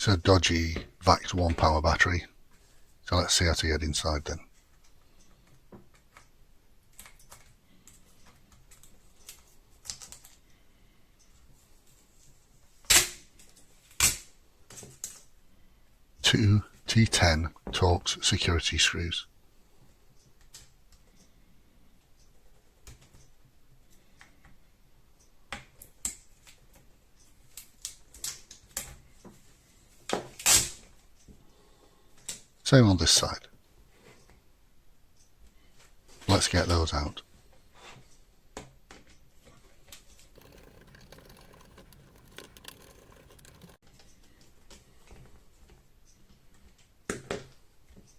It's a dodgy VAX OnePwr battery, so let's see how to get inside then. Two T10 Torx security screws. Same on this side. Let's get those out.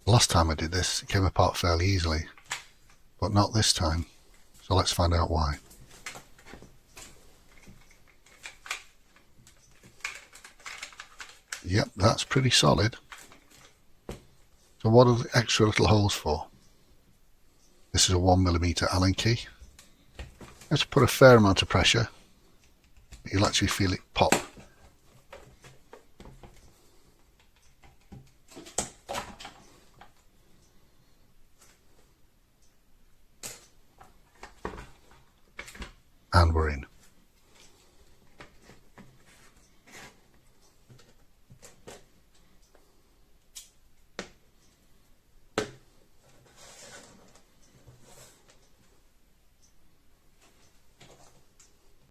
Last time I did this, it came apart fairly easily, but not this time, so let's find out why. Yep, that's pretty solid. So what are the extra little holes for? This is a 1mm Allen key. You have to put a fair amount of pressure, but you'll actually feel it pop. And we're in.